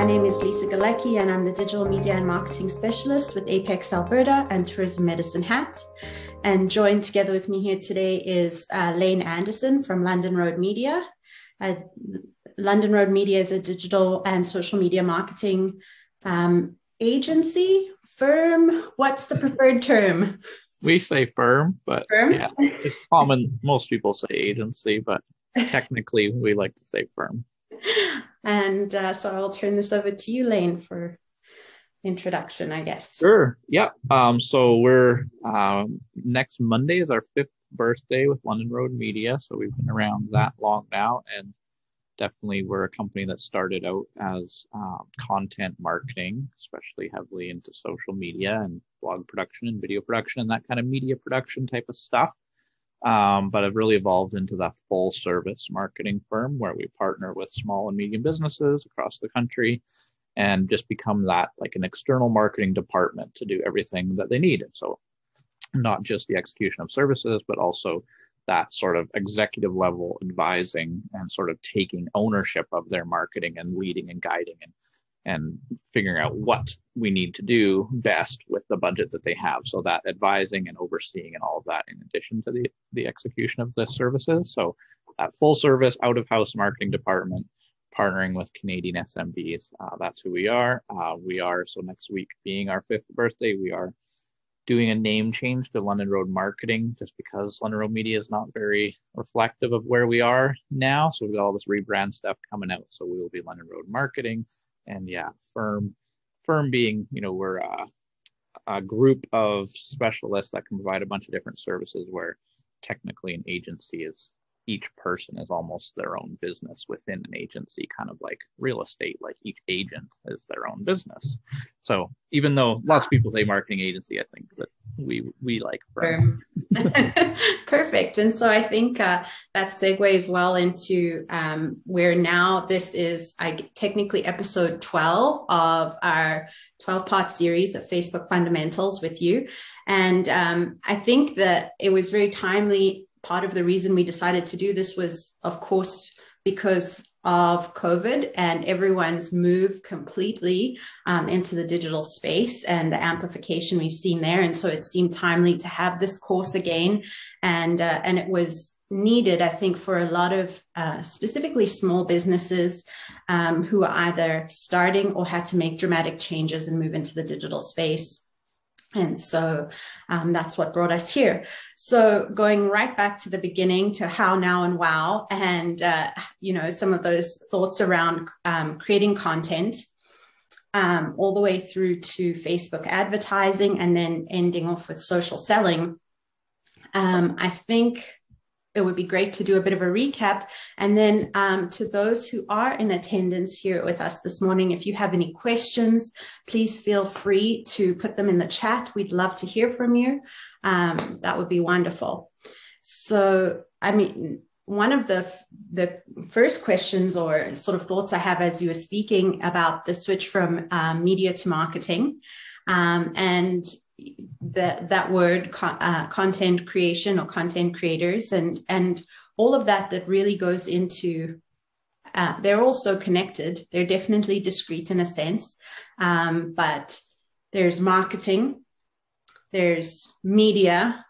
name is Lisa Galecki, and I'm the Digital Media and Marketing Specialist with Apex Alberta and Tourism Medicine Hat. And joined together with me here today is Lane Anderson from London Road Media. London Road Media is a digital and social media marketing agency, firm. What's the preferred term? We say firm, but firm? Yeah, it's common. Most people say agency, but technically we like to say firm. And so I'll turn this over to you, Lane, for introduction, I guess. Sure. Yeah. So we're next Monday is our 5th birthday with London Road Media. So we've been around that long now, and definitely we're a company that started out as content marketing, especially heavily into social media and blog production and video production and that kind of media production type of stuff. But have really evolved into that full service marketing firm where we partner with small and medium businesses across the country and just become that like an external marketing department to do everything that they need. And so not just the execution of services, but also that sort of executive level advising and sort of taking ownership of their marketing and leading and guiding and figuring out what we need to do best with the budget that they have. So that advising and overseeing and all of that in addition to the execution of the services. So that full service out of house marketing department, partnering with Canadian SMBs, that's who we are. So next week being our 5th birthday, we are doing a name change to London Road Marketing just because London Road Media is not very reflective of where we are now. So we've got all this rebrand stuff coming out. So we will be London Road Marketing. And yeah, firm being, we're a group of specialists that can provide a bunch of different services where technically an agency is each person is almost their own business within an agency, kind of like real estate, like each agent is their own business. So even though lots of people say marketing agency, I think that we like firm. Perfect. And so I think that segues well into where now this is technically episode 12 of our 12-part series of Facebook Fundamentals with you. And I think that it was very timely. Part of the reason we decided to do this was, of course, because of COVID and everyone's move completely into the digital space and the amplification we've seen there. And so it seemed timely to have this course again. And it was needed, I think, for a lot of specifically small businesses who are either starting or had to make dramatic changes and move into the digital space. And so that's what brought us here. So going right back to the beginning to how, now, and wow, and, some of those thoughts around creating content all the way through to Facebook advertising and then ending off with social selling. I think it would be great to do a bit of a recap. And then to those who are in attendance here with us this morning, if you have any questions, please feel free to put them in the chat. We'd love to hear from you. That would be wonderful. So, one of the first questions or sort of thoughts I have as you were speaking about the switch from media to marketing and that word content creation or content creators and all of that really goes into they're also connected. They're definitely discrete in a sense, but there's marketing, there's media,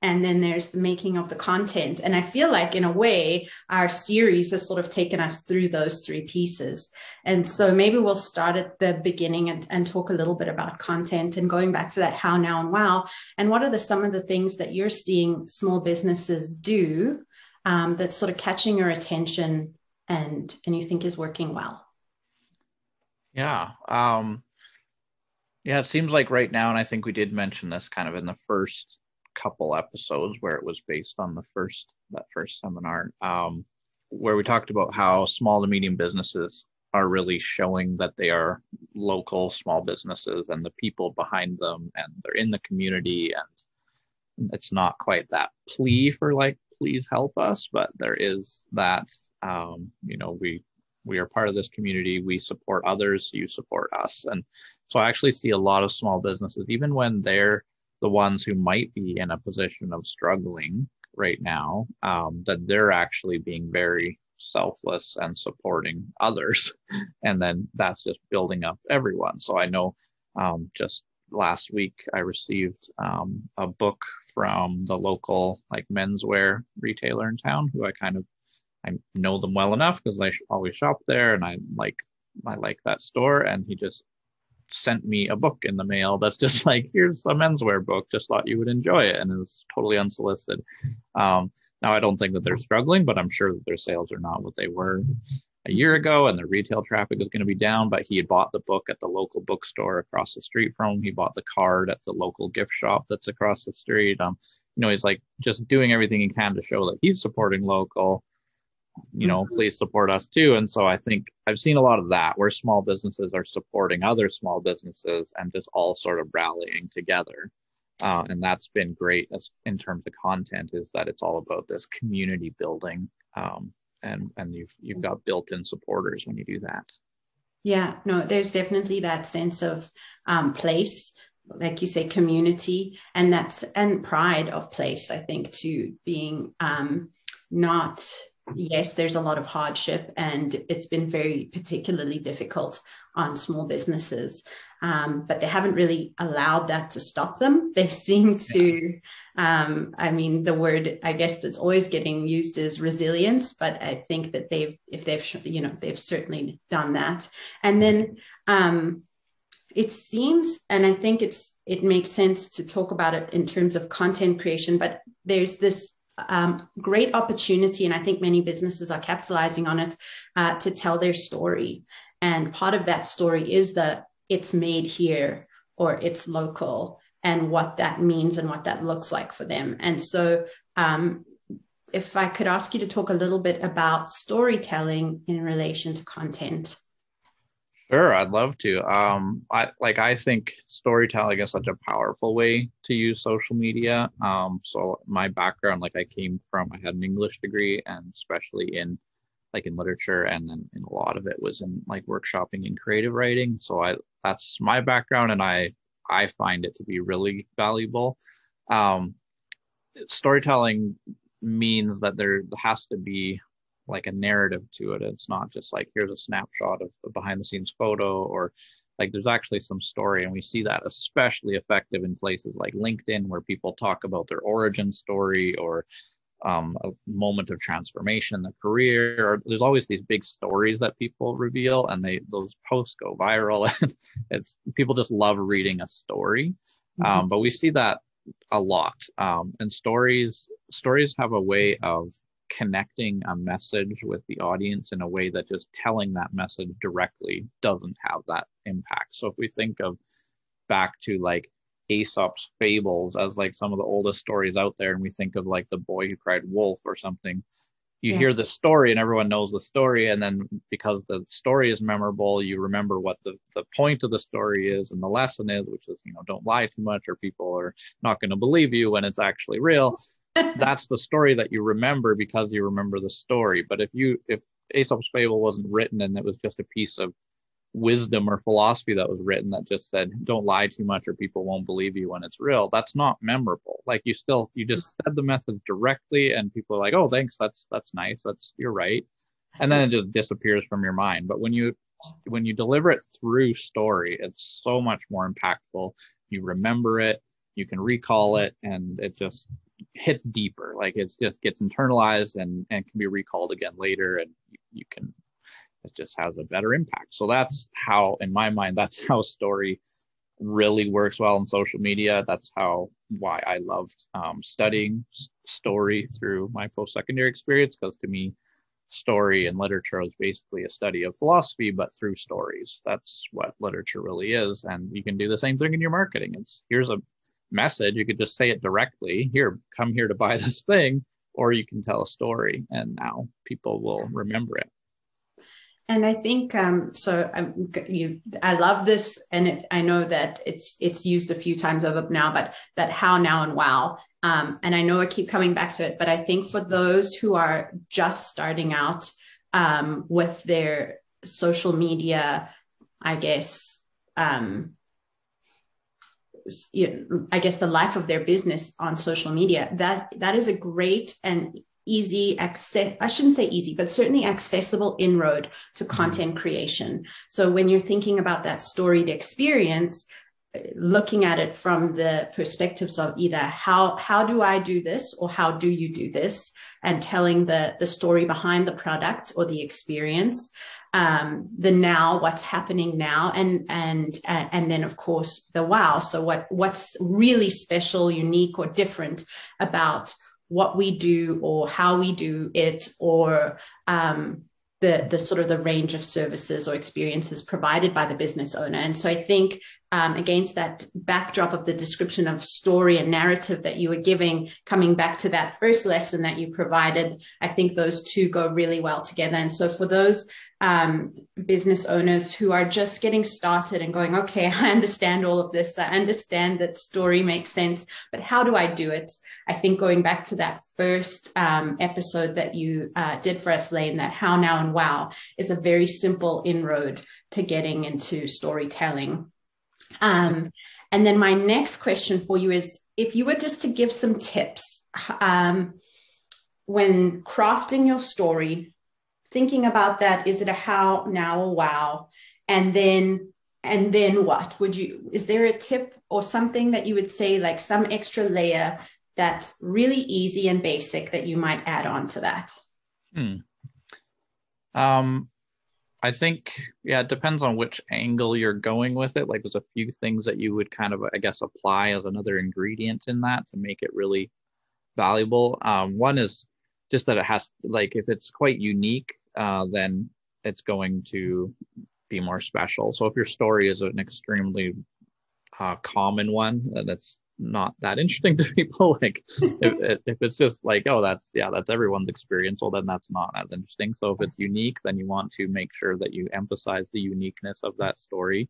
and then there's the making of the content. And I feel like in a way, our series has sort of taken us through those three pieces. And so maybe we'll start at the beginning and talk a little bit about content and going back to that how, now, and wow. And what are some of the things that you're seeing small businesses do that's sort of catching your attention and you think is working well? Yeah. It seems like right now, and I think we did mention this kind of in the first couple episodes where it was based on that first seminar, where we talked about how small to medium businesses are really showing that they are local small businesses and the people behind them, and they're in the community, and it's not quite that plea for like, please help us, but there is that, we are part of this community, we support others, you support us. And so I actually see a lot of small businesses, even when they're the ones who might be in a position of struggling right now, that they're actually being very selfless and supporting others. And then that's just building up everyone. So I know just last week I received a book from the local like menswear retailer in town who I know them well enough because I always shop there, and I like that store. And he just sent me a book in the mail that's just like, here's a menswear book, just thought you would enjoy it. And it was totally unsolicited. Now, I don't think that they're struggling, but I'm sure that their sales are not what they were a year ago, and the retail traffic is going to be down. But he had bought the book at the local bookstore across the street from him. He bought the card at the local gift shop that's across the street. He's like just doing everything he can to show that he's supporting local. Please support us too. And so I think I've seen a lot of that where small businesses are supporting other small businesses and just all sort of rallying together. And that's been great in terms of content, is that it's all about this community building. And you've got built-in supporters when you do that. Yeah, no, there's definitely that sense of place, like you say, community, and pride of place, I think, to being not. Yes, there's a lot of hardship, and it's been very particularly difficult on small businesses, but they haven't really allowed that to stop them. They seem to, the word, I guess, that's always getting used is resilience, but I think that they've certainly done that. And then it seems, and I think it makes sense to talk about it in terms of content creation, but there's this great opportunity, and I think many businesses are capitalizing on it, to tell their story. And part of that story is that it's made here or it's local, and what that means and what that looks like for them. And so if I could ask you to talk a little bit about storytelling in relation to content. Sure, I'd love to. I think storytelling is such a powerful way to use social media. So my background, I had an English degree, and especially in literature, and then in a lot of it was in workshopping and creative writing. So that's my background, and I find it to be really valuable. Storytelling means that there has to be a narrative to it. It's not just here's a snapshot of a behind the scenes photo, or there's actually some story. And we see that especially effective in places like LinkedIn, where people talk about their origin story, or a moment of transformation, the career, or there's always these big stories that people reveal, and those posts go viral. And people just love reading a story. But we see that a lot. And stories have a way of connecting a message with the audience in a way that just telling that message directly doesn't have that impact. So if we think of back to Aesop's fables as some of the oldest stories out there, and we think of the boy who cried wolf or something, you hear the story and everyone knows the story, and then because the story is memorable, you remember what the point of the story is and the lesson is, which is don't lie too much, or people are not going to believe you when it's actually real. That's the story that you remember because you remember the story. But if Aesop's fable wasn't written and it was just a piece of wisdom or philosophy that was written that just said don't lie too much or people won't believe you when it's real, that's not memorable. You just said the message directly, and people are like, oh, thanks, that's nice, you're right, and then it just disappears from your mind. But when you deliver it through story, it's so much more impactful. You remember it, you can recall it, and it just hits deeper. It just gets internalized and can be recalled again later, and it just has a better impact. So that's how, in my mind, that's how story really works well in social media. That's why I loved studying story through my post-secondary experience, because to me, story and literature is basically a study of philosophy, but through stories. That's what literature really is. And you can do the same thing in your marketing. Here's a message, you could just say it directly, here, come here to buy this thing, or you can tell a story, and now people will remember it. And I think I love this, and I know that it's used a few times over now, but that how, now, and wow. And I know I keep coming back to it, but I think for those who are just starting out with their social media, I guess the life of their business on social media, that is a great and easy access, I shouldn't say easy, but certainly accessible inroad to content creation. So when you're thinking about that storied experience, looking at it from the perspectives of either how do I do this, or how do you do this, and telling the story behind the product or the experience, the now, what's happening now, and then of course the wow. So what's really special, unique, or different about what we do, or how we do it, or the sort of the range of services or experiences provided by the business owner. And so I think against that backdrop of the description of story and narrative that you were giving, coming back to that first lesson that you provided, I think those two go really well together. And so for those business owners who are just getting started and going, okay, I understand all of this, I understand that story makes sense, but how do I do it? I think going back to that first episode that you did for us, Lane, that how, now, and wow is a very simple inroad to getting into storytelling. And then my next question for you is, if you were just to give some tips when crafting your story, thinking about that, is it a how, now, or wow? And then what would you, is there a tip or something that you would say, like some extra layer that's really easy and basic that you might add on to that? I think, yeah, it depends on which angle you're going with it. Like there's a few things that you would kind of, I guess, apply as another ingredient in that to make it really valuable. One is just that it has, like, if it's quite unique, then it's going to be more special. So if your story is an extremely common one, that's not that interesting to people. Like if it's just like, oh, that's everyone's experience, well, then that's not as interesting. So if it's unique, then you want to make sure that you emphasize the uniqueness of that story.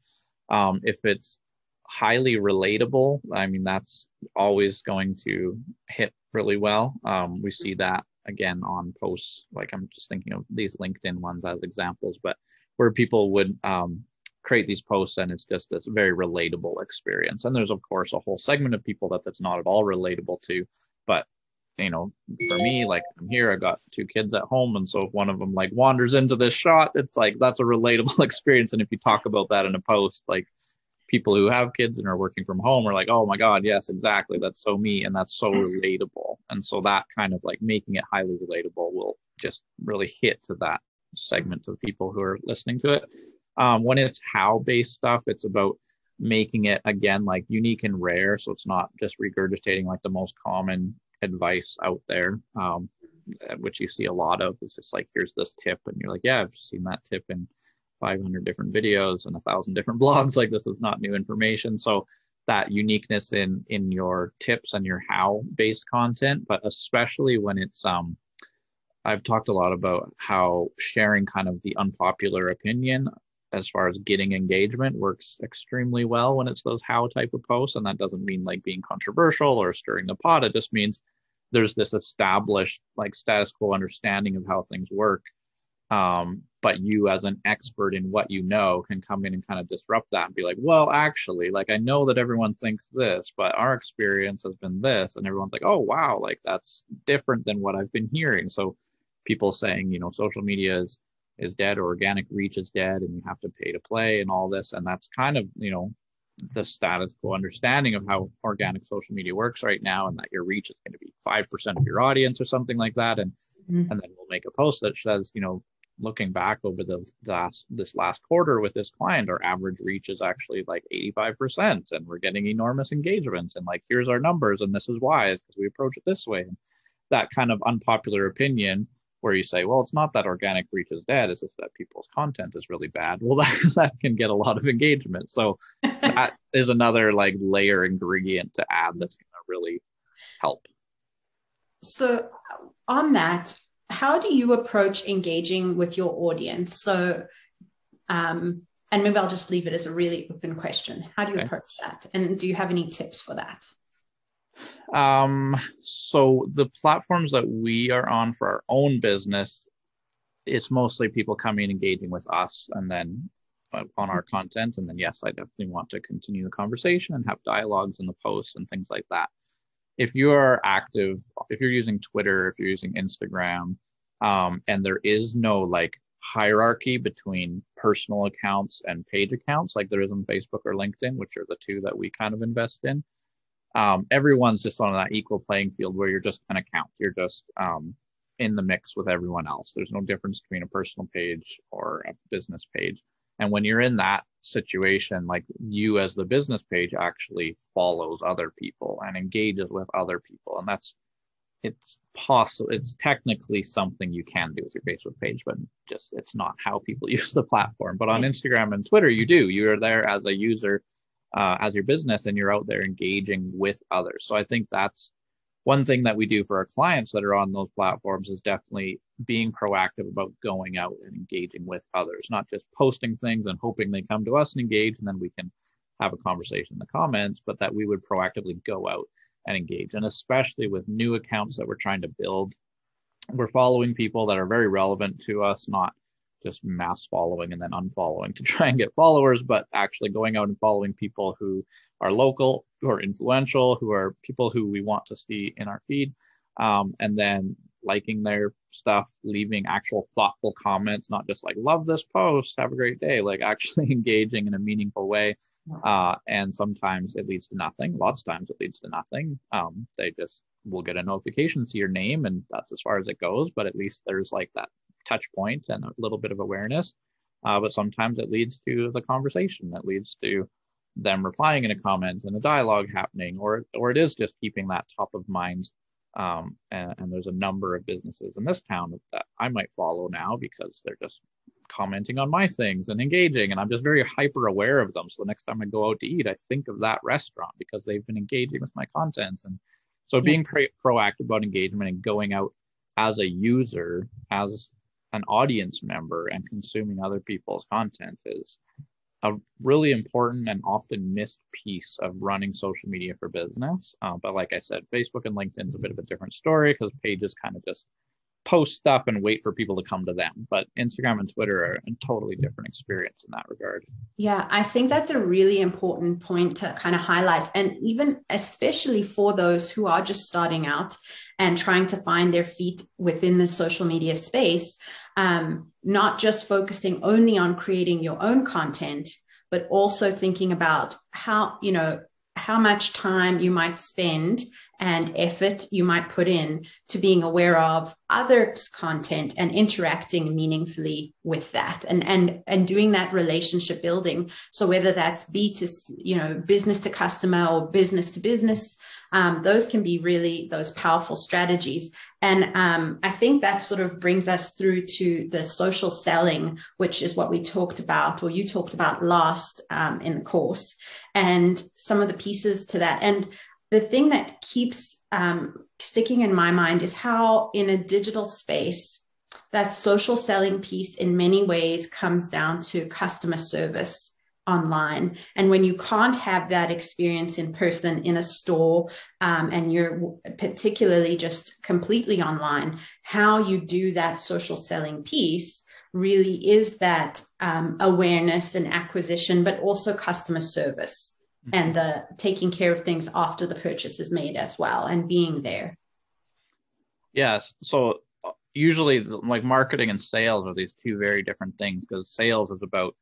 If it's highly relatable, I mean, that's always going to hit really well. We see that again on posts, like I'm just thinking of these LinkedIn ones as examples, but where people would create these posts and it's just this very relatable experience. And there's of course a whole segment of people that's not at all relatable to, but you know, for me, like I'm here, I got 2 kids at home, and so if one of them like wanders into this shot, it's like that's a relatable experience. And if you talk about that in a post, like people who have kids and are working from home are like, oh my God, yes, exactly, that's so me, and that's so relatable. And so that kind of like making it highly relatable will just really hit to that segment of people who are listening to it. When it's how based stuff, it's about making it again like unique and rare, so it's not just regurgitating like the most common advice out there, which you see a lot of. It's just like, here's this tip, and you're like, yeah, I've seen that tip in 500 different videos and 1,000 different blogs. Like this is not new information. So that uniqueness in your tips and your how based content, but especially when it's I've talked a lot about how sharing kind of the unpopular opinion as far as getting engagement works extremely well when it's those how type of posts. And that doesn't mean like being controversial or stirring the pot. It just means there's this established like status quo understanding of how things work. But you as an expert in what you know can come in and kind of disrupt that and be like, well, actually, like I know that everyone thinks this, but our experience has been this. And everyone's like, oh, wow, like that's different than what I've been hearing. So people saying, you know, social media is dead, or organic reach is dead, and you have to pay to play and all this. And that's kind of, you know, the status quo understanding of how organic social media works right now, and that your reach is going to be 5% of your audience or something like that. And and then we'll make a post that says, you know, looking back over this last quarter with this client, our average reach is actually like 85%, and we're getting enormous engagements, and like here's our numbers, and this is why, is because we approach it this way. And that kind of unpopular opinion where you say, well, it's not that organic reach is dead, it's just that people's content is really bad. Well, that can get a lot of engagement. So that is another like layer ingredient to add that's going to really help. So on that, how do you approach engaging with your audience? So, and maybe I'll just leave it as a really open question. How do you approach that? And do you have any tips for that? So the platforms that we are on for our own business, it's mostly people coming and engaging with us and then on our content. And then, yes, I definitely want to continue the conversation and have dialogues in the posts and things like that. if you're active, if you're using Twitter, if you're using Instagram, and there is no like hierarchy between personal accounts and page accounts like there is on Facebook or LinkedIn, which are the two that we kind of invest in. Everyone's just on that equal playing field where you're just an account. You're just in the mix with everyone else. There's no difference between a personal page or a business page. And when you're in that situation, like you as the business page actually follows other people and engages with other people. And it's possible, it's technically something you can do with your Facebook page, but just it's not how people use the platform. But on Instagram and Twitter, you do. You're there as a user, as your business, and you're out there engaging with others. So I think that's one thing that we do for our clients that are on those platforms is definitely being proactive about going out and engaging with others, not just posting things and hoping they come to us and engage and then we can have a conversation in the comments, but that we would proactively go out and engage. And especially with new accounts that we're trying to build, we're following people that are very relevant to us, not just mass following and then unfollowing to try and get followers, but actually going out and following people who are local, who are influential, who are people who we want to see in our feed, and then liking their stuff, leaving actual thoughtful comments, not just like, love this post, have a great day, like actually engaging in a meaningful way. And sometimes it leads to nothing. Lots of times it leads to nothing. They just will get a notification, see your name, and that's as far as it goes. But at least there's like that touch point and a little bit of awareness. But sometimes it leads to the conversation. It leads to them replying in a comment and a dialogue happening, or it is just keeping that top of mind. And there's a number of businesses in this town that I might follow now because they're just commenting on my things and engaging, and I'm just very hyper aware of them. So the next time I go out to eat, I think of that restaurant because they've been engaging with my content. And so being proactive about engagement and going out as a user, as an audience member, and consuming other people's content is a really important and often missed piece of running social media for business. But like I said, Facebook and LinkedIn is a bit of a different story because pages kind of just post stuff and wait for people to come to them. But Instagram and Twitter are a totally different experience in that regard. Yeah, I think that's a really important point to kind of highlight. And even especially for those who are just starting out and trying to find their feet within the social media space, not just focusing only on creating your own content, but also thinking about how much time you might spend and effort you might put in to being aware of others' content and interacting meaningfully with that and doing that relationship building. So whether that's B2C, business to customer or business to business, those can be really those powerful strategies. And I think that sort of brings us through to the social selling, which is what we talked about, or you talked about last in the course, and some of the pieces to that. And the thing that keeps sticking in my mind is how in a digital space, that social selling piece in many ways comes down to customer service online. And when you can't have that experience in person in a store, and you're particularly just completely online, how you do that social selling piece really is that awareness and acquisition, but also customer service and the taking care of things after the purchase is made as well, and being there. Yes. So usually like marketing and sales are these two very different things, because sales is about,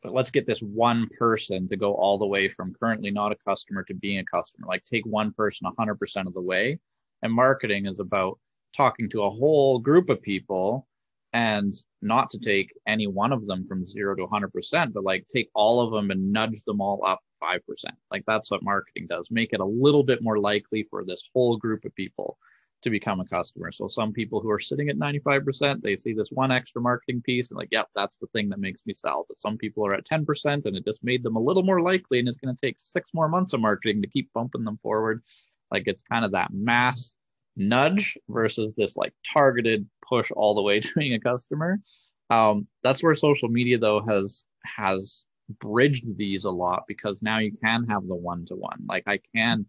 let's get this one person to go all the way from currently not a customer to being a customer, like take one person 100% of the way. And marketing is about talking to a whole group of people and not to take any one of them from 0 to 100%, but like take all of them and nudge them all up 5%. Like that's what marketing does, make it a little bit more likely for this whole group of people to become a customer. So some people who are sitting at 95%, they see this one extra marketing piece and like, yep, that's the thing that makes me sell. But some people are at 10% and it just made them a little more likely, and it's going to take 6 more months of marketing to keep bumping them forward. Like it's kind of that mass nudge versus this like targeted push all the way to being a customer. That's where social media though has bridged these a lot, because now you can have the one-to-one. Like I can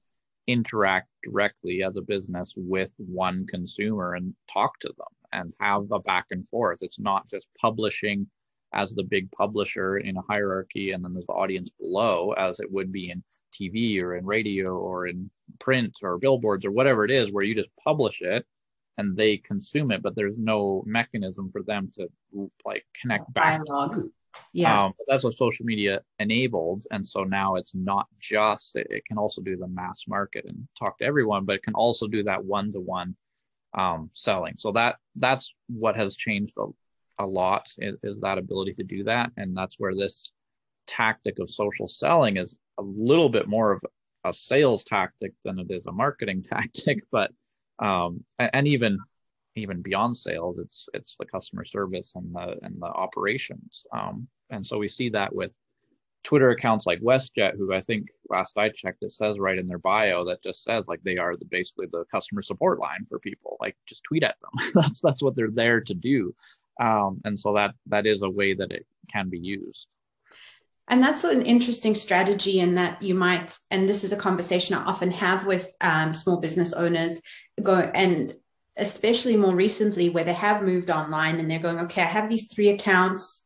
interact directly as a business with one consumer and talk to them and have a back and forth. It's not just publishing as the big publisher in a hierarchy and then there's the audience below, as it would be in TV or in radio or in print or billboards or whatever it is, where you just publish it and they consume it, but there's no mechanism for them to like connect back dialogue. to. Yeah. But that's what social media enabled. And so now it's not just, it can also do the mass market and talk to everyone, but it can also do that one-to-one selling. So that's what has changed a lot is that ability to do that. And that's where this tactic of social selling is a little bit more of a sales tactic than it is a marketing tactic. But and even beyond sales, it's the customer service and the operations. And so we see that with Twitter accounts like WestJet, who I think last I checked, it says right in their bio that just says like they are basically the customer support line for people. Like just tweet at them. that's what they're there to do. And so that is a way that it can be used. And that's an interesting strategy in that you might, and this is a conversation I often have with small business owners, and especially more recently where they have moved online and they're going, okay, I have these 3 accounts.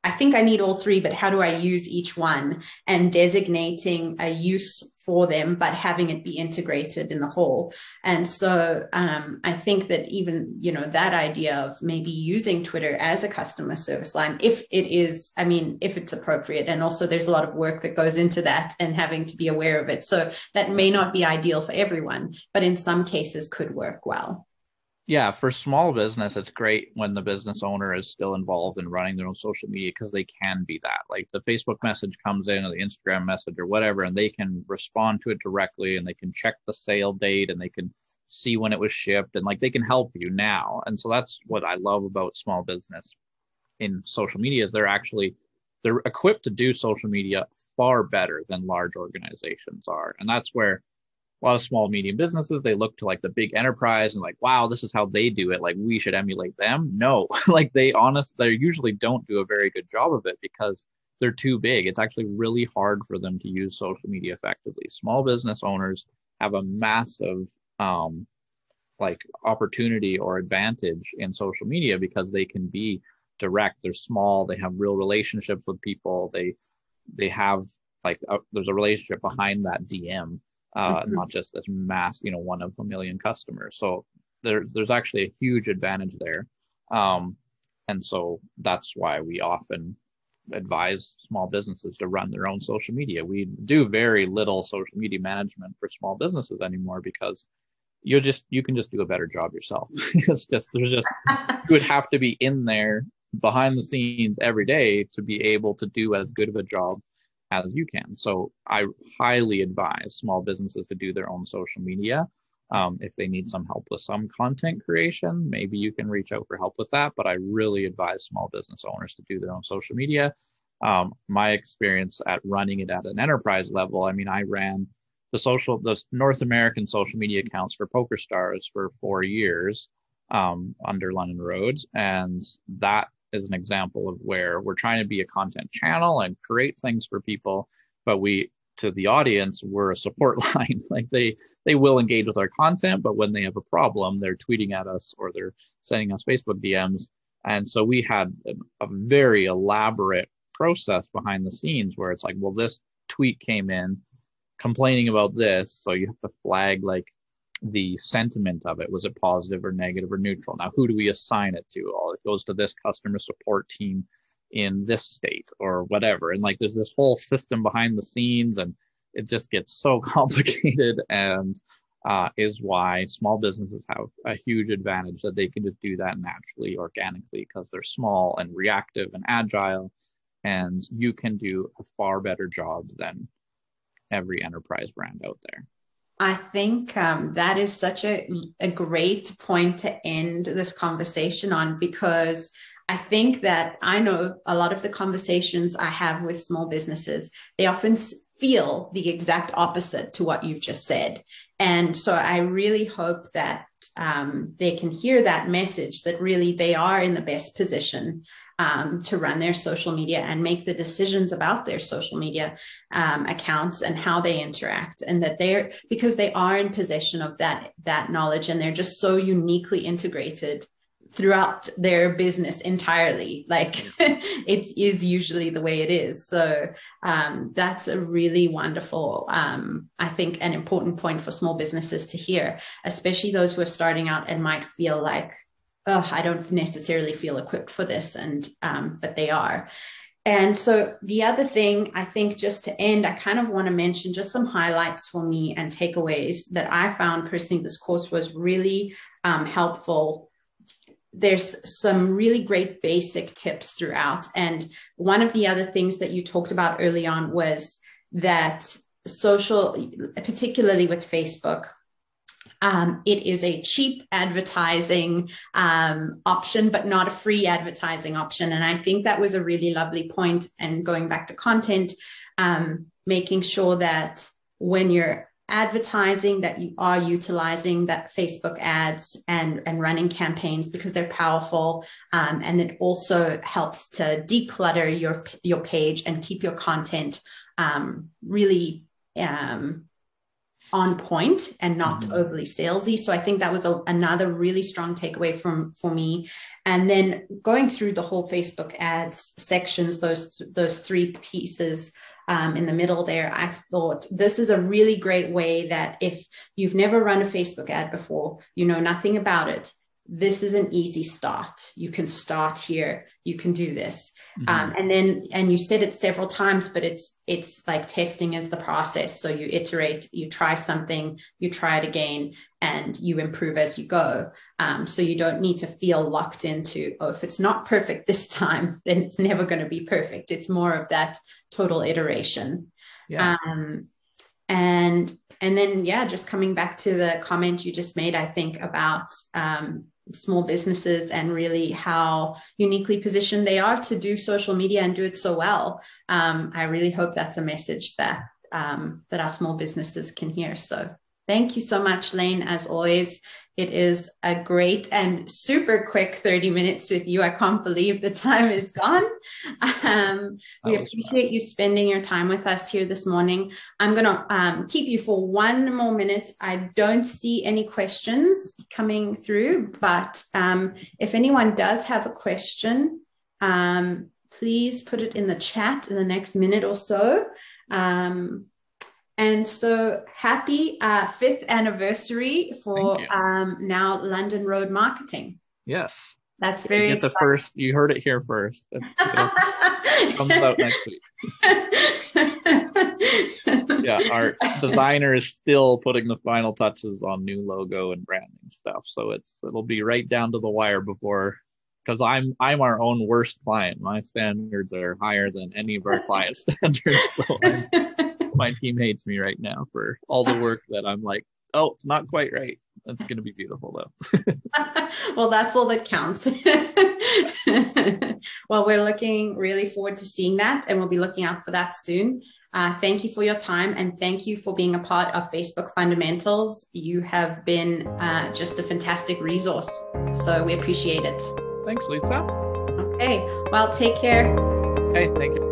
I think I need all 3, but how do I use each one? And designating a use for them, but having it be integrated in the whole. And so I think that even, that idea of maybe using Twitter as a customer service line, if it's appropriate. And also there's a lot of work that goes into that and having to be aware of it. So that may not be ideal for everyone, but in some cases could work well. Yeah, for small business, it's great when the business owner is still involved in running their own social media because they can be that. Like the Facebook message comes in or the Instagram message or whatever, and they can respond to it directly and they can check the sale date and they can see when it was shipped and like they can help you now. And so that's what I love about small business in social media is they're equipped to do social media far better than large organizations are. And that's where a lot of small, medium businesses, they look to like the big enterprise and like, wow, this is how they do it. Like we should emulate them. No, like they usually don't do a very good job of it because they're too big. It's actually really hard for them to use social media effectively. Small business owners have a massive like opportunity or advantage in social media because they can be direct. They're small. They have real relationships with people. They have like there's a relationship behind that DM. Not just this mass, one of a million customers. So there's actually a huge advantage there. And so that's why we often advise small businesses to run their own social media. We do very little social media management for small businesses anymore because you can just do a better job yourself. You would have to be in there behind the scenes every day to be able to do as good of a job as you can. So I highly advise small businesses to do their own social media. If they need some help with some content creation, maybe you can reach out for help with that. But I really advise small business owners to do their own social media. My experience at running it at an enterprise level, I ran the North American social media accounts for PokerStars for 4 years under London Roads. And that is an example of where we're trying to be a content channel and create things for people, but to the audience, we're a support line. Like they will engage with our content, but when they have a problem, they're tweeting at us or they're sending us Facebook DMs. And so we had a very elaborate process behind the scenes where it's like, well, this tweet came in complaining about this, so you have to flag like the sentiment of it. Was it positive or negative or neutral? Now, who do we assign it to? Oh, it goes to this customer support team in this state or whatever. And like, there's this whole system behind the scenes and it just gets so complicated and is why small businesses have a huge advantage that they can just do that naturally, organically, because they're small and reactive and agile. And you can do a far better job than every enterprise brand out there. I think that is such a great point to end this conversation on, because I think that I know a lot of the conversations I have with small businesses, they often feel the exact opposite to what you've just said. And so I really hope that they can hear that message, that really they are in the best position to run their social media and make the decisions about their social media accounts and how they interact, and that because they are in possession of that knowledge, and they're just so uniquely integrated throughout their business entirely. Like it is usually the way it is. So that's a really wonderful, I think, an important point for small businesses to hear, especially those who are starting out and might feel like, oh, I don't necessarily feel equipped for this, and but they are. And so the other thing, I think, just to end, I kind of want to mention just some highlights for me and takeaways that I found personally this course was really helpful. There's some really great basic tips throughout. And one of the other things that you talked about early on was that social, particularly with Facebook, it is a cheap advertising option, but not a free advertising option. And I think that was a really lovely point. And going back to content, making sure that when you're advertising, that you are utilizing that Facebook ads and running campaigns, because they're powerful. And it also helps to declutter your page and keep your content really on point and not overly salesy. So I think that was another really strong takeaway for me. And then going through the whole Facebook ads sections, those three pieces in the middle there, I thought this is a really great way that if you've never run a Facebook ad before, you know nothing about it, this is an easy start. You can start here. You can do this. And you said it several times, but it's like testing is the process. So you iterate, you try something, you try it again, and you improve as you go. So you don't need to feel locked into, oh, if it's not perfect this time, then it's never going to be perfect. It's more of that total iteration. Yeah. And then, yeah, just coming back to the comment you just made, I think about small businesses and really how uniquely positioned they are to do social media and do it so well. I really hope that's a message that our small businesses can hear. So thank you so much, Lane, as always. It is a great and super quick 30 minutes with you. I can't believe the time is gone. We appreciate you spending your time with us here this morning. I'm going to keep you for one more minute. I don't see any questions coming through, but if anyone does have a question, please put it in the chat in the next minute or so. And so happy 5th anniversary for now London Road Marketing. Yes. That's very you get the first, you heard it here first. It comes out next week. Yeah, our designer is still putting the final touches on new logo and branding stuff. So it'll be right down to the wire before, because I'm our own worst client. My standards are higher than any of our client standards. So my team hates me right now for all the work that I'm like, oh, it's not quite right. That's going to be beautiful though. Well, that's all that counts. Well, we're looking really forward to seeing that, and we'll be looking out for that soon. Thank you for your time, and thank you for being a part of Facebook Fundamentals. You have been just a fantastic resource. So we appreciate it. Thanks, Lisa. Okay. Well, take care. Hey, thank you.